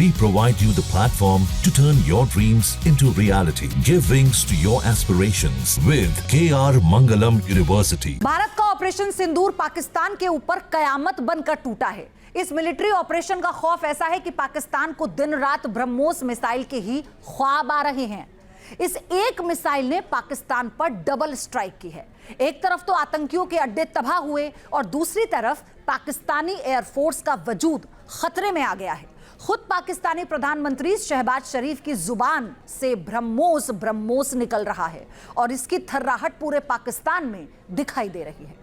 We provide you the platform to turn your dreams into reality. Give wings to your aspirations with KR Mangalam University. Bharat का operation सिंदूर पाकिस्तान के ऊपर कयामत बनकर टूटा है। इस मिलिट्री ऑपरेशन का खौफ ऐसा है कि पाकिस्तान को दिन रात ब्रह्मोस मिसाइल के ही ख्वाब आ रहे हैं। इस एक मिसाइल ने पाकिस्तान पर डबल स्ट्राइक की है। एक तरफ तो आतंकियों के अड्डे तबाह हुए और दूसरी तरफ पाकिस्तानी एयरफोर्स का वजूद खतरे में आ गया है। खुद पाकिस्तानी प्रधानमंत्री शहबाज शरीफ की जुबान से ब्रह्मोस ब्रह्मोस निकल रहा है और इसकी थर्राहट पूरे पाकिस्तान में दिखाई दे रही है।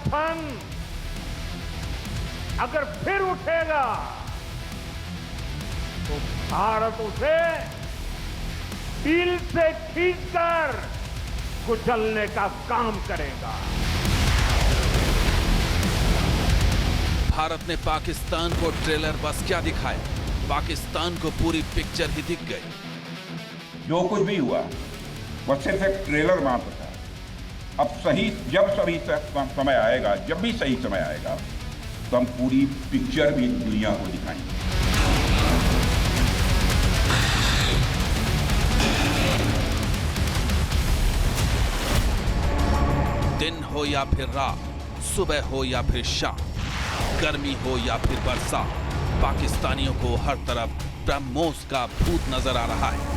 फन अगर फिर उठेगा तो भारत उसे दिल से खींचकर कुचलने का काम करेगा। भारत ने पाकिस्तान को ट्रेलर बस क्या दिखाया, पाकिस्तान को पूरी पिक्चर ही दिख गई। जो कुछ भी हुआ वो सिर्फ एक ट्रेलर मात्र था। अब जब समय आएगा, जब भी सही समय आएगा तो हम पूरी पिक्चर भी दुनिया को दिखाएंगे। दिन हो या फिर रात, सुबह हो या फिर शाम, गर्मी हो या फिर बरसात, पाकिस्तानियों को हर तरफ ब्रह्मोस का भूत नजर आ रहा है।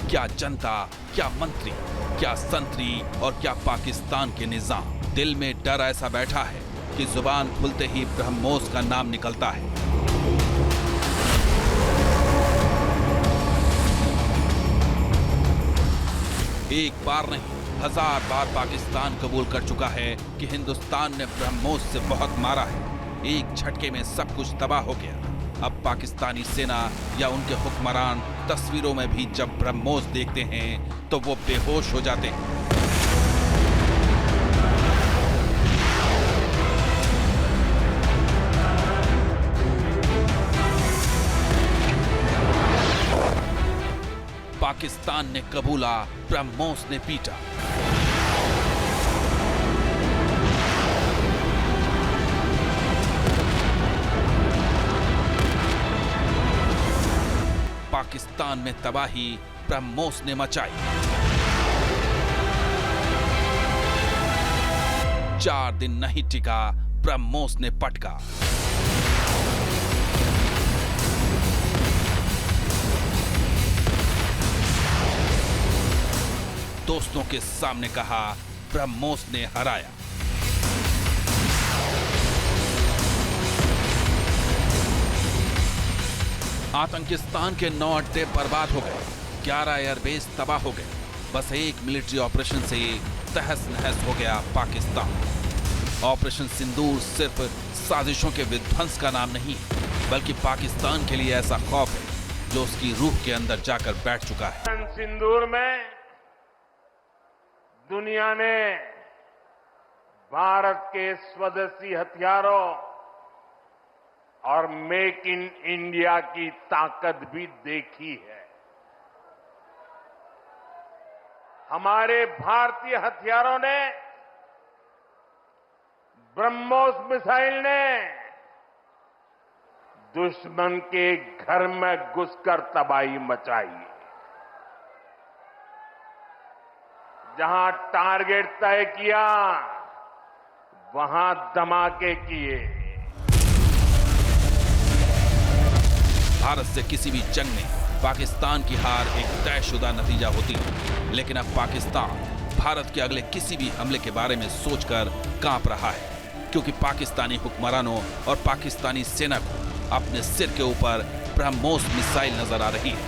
क्या जनता, क्या मंत्री, क्या संतरी और क्या पाकिस्तान के निजाम, दिल में डर ऐसा बैठा है कि जुबान खुलते ही ब्रह्मोस का नाम निकलता है। एक बार नहीं, 1000 बार पाकिस्तान कबूल कर चुका है कि हिंदुस्तान ने ब्रह्मोस से बहुत मारा है। एक झटके में सब कुछ तबाह हो गया। अब पाकिस्तानी सेना या उनके हुक्मरान तस्वीरों में भी जब ब्रह्मोस देखते हैं तो वो बेहोश हो जाते हैं। पाकिस्तान ने कबूला, ब्रह्मोस ने पीटा। पाकिस्तान में तबाही ब्रह्मोस ने मचाई। 4 दिन नहीं टिका, ब्रह्मोस ने पटका। दोस्तों के सामने कहा, ब्रह्मोस ने हराया। आतंकिस्तान के 9 अड्डे बर्बाद हो गए, 11 एयरबेस तबाह हो गए। बस एक मिलिट्री ऑपरेशन से तहस नहस हो गया पाकिस्तान। ऑपरेशन सिंदूर सिर्फ साजिशों के विध्वंस का नाम नहीं, बल्कि पाकिस्तान के लिए ऐसा खौफ है जो उसकी रूह के अंदर जाकर बैठ चुका है। ऑपरेशन सिंदूर में दुनिया ने भारत के स्वदेशी हथियारों और मेक इन इंडिया की ताकत भी देखी है। हमारे भारतीय हथियारों ने, ब्रह्मोस मिसाइल ने दुश्मन के घर में घुसकर तबाही मचाई। जहां टारगेट तय किया, वहां धमाके किए। भारत से किसी भी जंग में पाकिस्तान की हार एक तयशुदा नतीजा होती है, लेकिन अब पाकिस्तान भारत के अगले किसी भी हमले के बारे में सोचकर कांप रहा है, क्योंकि पाकिस्तानी हुक्मरानों और पाकिस्तानी सेना को अपने सिर के ऊपर ब्रह्मोस मिसाइल नजर आ रही है।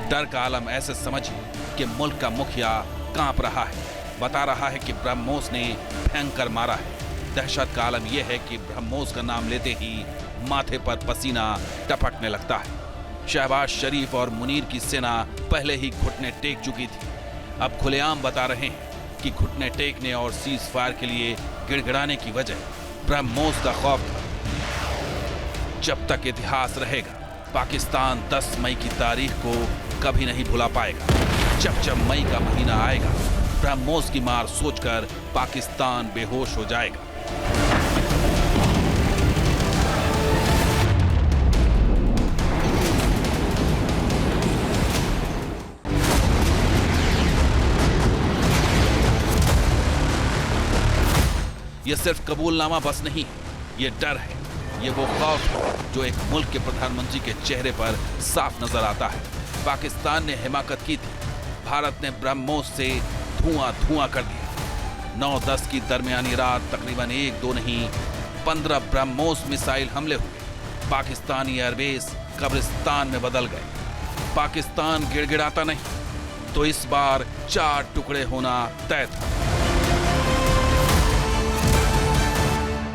डर का आलम ऐसे समझिए कि मुल्क का मुखिया कांप रहा है, बता रहा है कि ब्रह्मोस ने भयंकर मारा है। दहशत का आलम यह है कि ब्रह्मोस का नाम लेते ही माथे पर पसीना टपकने लगता है। शहबाज शरीफ और मुनीर की सेना पहले ही घुटने टेक चुकी थी, अब खुलेआम बता रहे हैं कि घुटने टेकने और सीज फायर के लिए गिड़गिड़ाने की वजह ब्रह्मोस का खौफ था। जब तक इतिहास रहेगा, पाकिस्तान 10 मई की तारीख को कभी नहीं भुला पाएगा। जब मई का महीना आएगा, ब्रह्मोस की मार सोचकर पाकिस्तान बेहोश हो जाएगा। यह सिर्फ कबूलनामा बस नहीं, ये डर है, ये वो खौफ है जो एक मुल्क के प्रधानमंत्री के चेहरे पर साफ नजर आता है। पाकिस्तान ने हिमाकत की थी, भारत ने ब्रह्मोस से धुआं कर दिया। 9-10 की दरमियानी रात तकरीबन 1-2 नहीं 15 ब्रह्मोस मिसाइल हमले हुए। पाकिस्तानी एयरबेस कब्रिस्तान में बदल गए। पाकिस्तान गिड़गिड़ाता नहीं तो इस बार 4 टुकड़े होना तय था।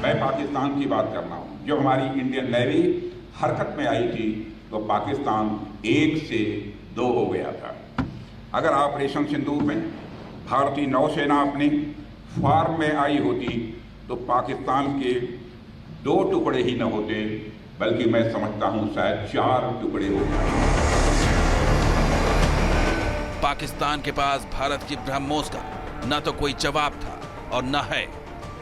मैं पाकिस्तान की बात कर रहा हूं। जब हमारी इंडियन नेवी हरकत में आई थी तो पाकिस्तान 1 से 2 हो गया था। अगर ऑपरेशन सिंदूर में भारतीय नौसेना अपनी फॉर्म में आई होती तो पाकिस्तान के 2 टुकड़े ही न होते, बल्कि मैं समझता हूं शायद 4 टुकड़े होते। पाकिस्तान के पास भारत की ब्रह्मोस का न तो कोई जवाब था और न है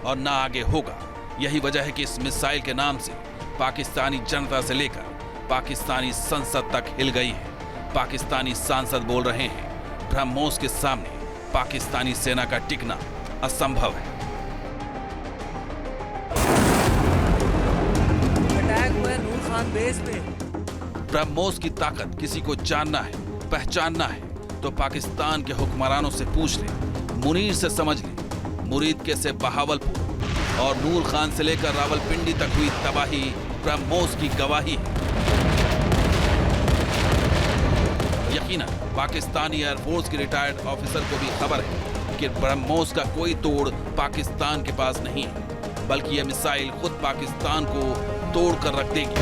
और न आगे होगा। यही वजह है कि इस मिसाइल के नाम से पाकिस्तानी जनता से लेकर पाकिस्तानी संसद तक हिल गई है। पाकिस्तानी सांसद बोल रहे हैं, ब्रह्मोस के सामने पाकिस्तानी सेना का टिकना असंभव है। अटैक हुआ नूर खान बेस पे। ब्रह्मोस की ताकत किसी को जानना है, पहचानना है तो पाकिस्तान के हुक्मरानों से पूछ ले, मुनीर से समझ ले। मुरीदके से बहावलपुर और नूर खान से लेकर रावलपिंडी तक हुई तबाही ब्रह्मोस की गवाही है। यकीनन पाकिस्तानी एयरफोर्स के रिटायर्ड ऑफिसर को भी खबर है कि ब्रह्मोस का कोई तोड़ पाकिस्तान के पास नहीं है, बल्कि यह मिसाइल खुद पाकिस्तान को तोड़ कर रख देगी।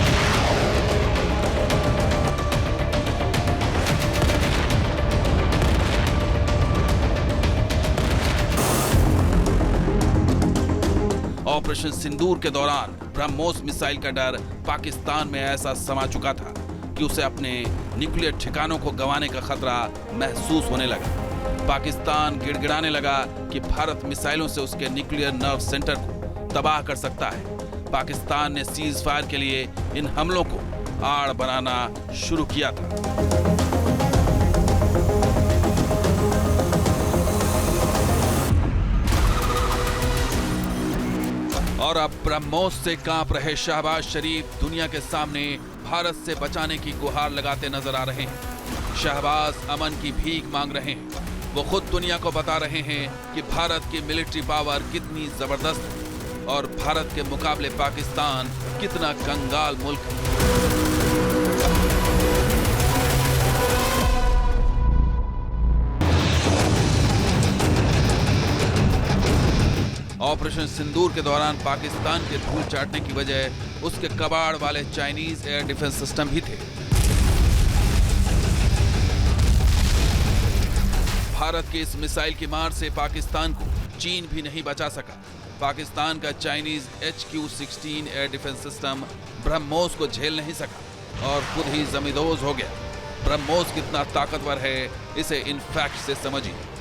ऑपरेशन सिंदूर के दौरान ब्रह्मोस मिसाइल का डर पाकिस्तान में ऐसा समा चुका था कि उसे अपने न्यूक्लियर ठिकानों को गंवाने का खतरा महसूस होने लगा। पाकिस्तान गिड़गिड़ाने लगा कि भारत मिसाइलों से उसके न्यूक्लियर नर्व सेंटर को तबाह कर सकता है। पाकिस्तान ने सीज फायर के लिए इन हमलों को आड़ बनाना शुरू किया था। और अब ब्रह्मोस से कांप रहे शहबाज शरीफ दुनिया के सामने भारत से बचाने की गुहार लगाते नजर आ रहे हैं। शहबाज अमन की भीख मांग रहे हैं। वो खुद दुनिया को बता रहे हैं कि भारत की मिलिट्री पावर कितनी जबरदस्त है और भारत के मुकाबले पाकिस्तान कितना कंगाल मुल्क है। ऑपरेशन सिंदूर के दौरान पाकिस्तान के धूल चाटने की वजह उसके कबाड़ वाले चाइनीज एयर डिफेंस सिस्टम भी थे। भारत की इस मिसाइल की मार से पाकिस्तान को चीन भी नहीं बचा सका। पाकिस्तान का Chinese HQ-16 air defence system BrahMos को झेल नहीं सका और खुद ही जमींदोज हो गया। ब्रह्मोस कितना ताकतवर है, इसे इन फैक्ट से समझिए।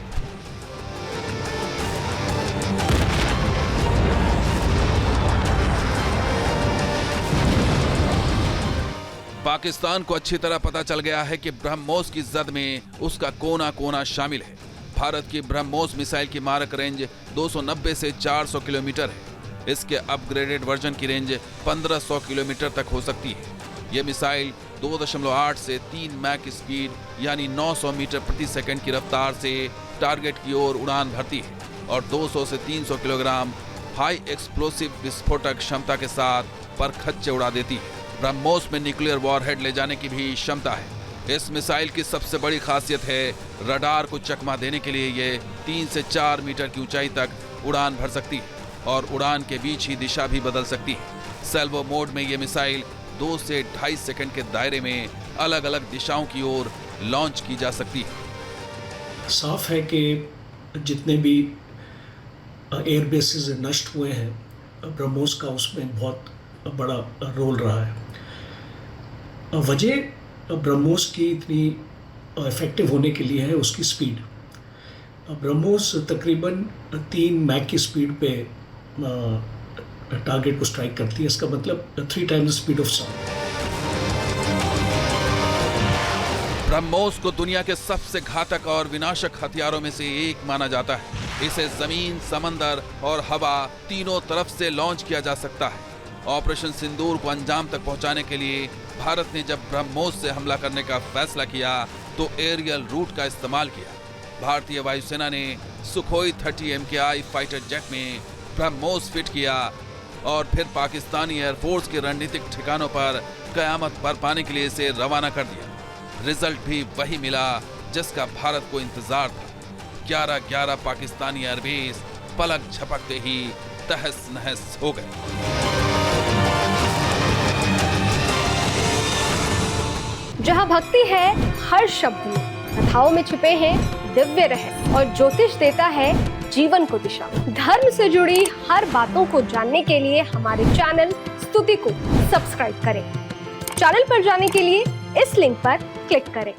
पाकिस्तान को अच्छी तरह पता चल गया है कि ब्रह्मोस की जद में उसका कोना कोना शामिल है। भारत की ब्रह्मोस मिसाइल की मारक रेंज 290 से 400 किलोमीटर है। इसके अपग्रेडेड वर्जन की रेंज 1500 किलोमीटर तक हो सकती है। यह मिसाइल 2.8 से 3 मैक स्पीड यानी 900 मीटर प्रति सेकंड की रफ्तार से टारगेट की ओर उड़ान भरती है और 200 से 300 किलोग्राम हाई एक्सप्लोसिव विस्फोटक क्षमता के साथ परखच्चे उड़ा देती है। ब्रह्मोस में न्यूक्लियर वॉरहेड ले जाने की भी क्षमता है। इस मिसाइल की सबसे बड़ी खासियत है रडार को चकमा देने के लिए ये 3 से 4 मीटर की ऊंचाई तक उड़ान भर सकती है और उड़ान के बीच ही दिशा भी बदल सकती है। सेल्वो मोड में ये मिसाइल 2 से 2.5 सेकंड के दायरे में अलग अलग दिशाओं की ओर लॉन्च की जा सकती है। साफ है कि जितने भी एयर बेसिस नष्ट हुए हैं, ब्रह्मोस का उसमें बहुत बड़ा रोल रहा है। वजह ब्रह्मोस की इतनी इफेक्टिव होने के लिए है उसकी स्पीड। ब्रह्मोस तकरीबन 3 मैक की स्पीड पे टारगेट को स्ट्राइक करती है। इसका मतलब 3 times the speed of sound. BrahMos को दुनिया के सबसे घातक और विनाशक हथियारों में से एक माना जाता है। इसे जमीन, समंदर और हवा तीनों तरफ से लॉन्च किया जा सकता है। ऑपरेशन सिंदूर को अंजाम तक पहुंचाने के लिए भारत ने जब ब्रह्मोस से हमला करने का फैसला किया तो एरियल रूट का इस्तेमाल किया। भारतीय वायुसेना ने सुखोई 30 MKI फाइटर जेट में ब्रह्मोस फिट किया और फिर पाकिस्तानी एयरफोर्स के रणनीतिक ठिकानों पर कयामत बरपाने के लिए इसे रवाना कर दिया। रिजल्ट भी वही मिला जिसका भारत को इंतजार था। 11-11 पाकिस्तानी एयरबेस पलक झपकते ही तहस नहस हो गए। जहां भक्ति है हर शब्द में, कथाओं में छुपे हैं दिव्य रहस्य और ज्योतिष देता है जीवन को दिशा। धर्म से जुड़ी हर बातों को जानने के लिए हमारे चैनल स्तुति को सब्सक्राइब करें। चैनल पर जाने के लिए इस लिंक पर क्लिक करें।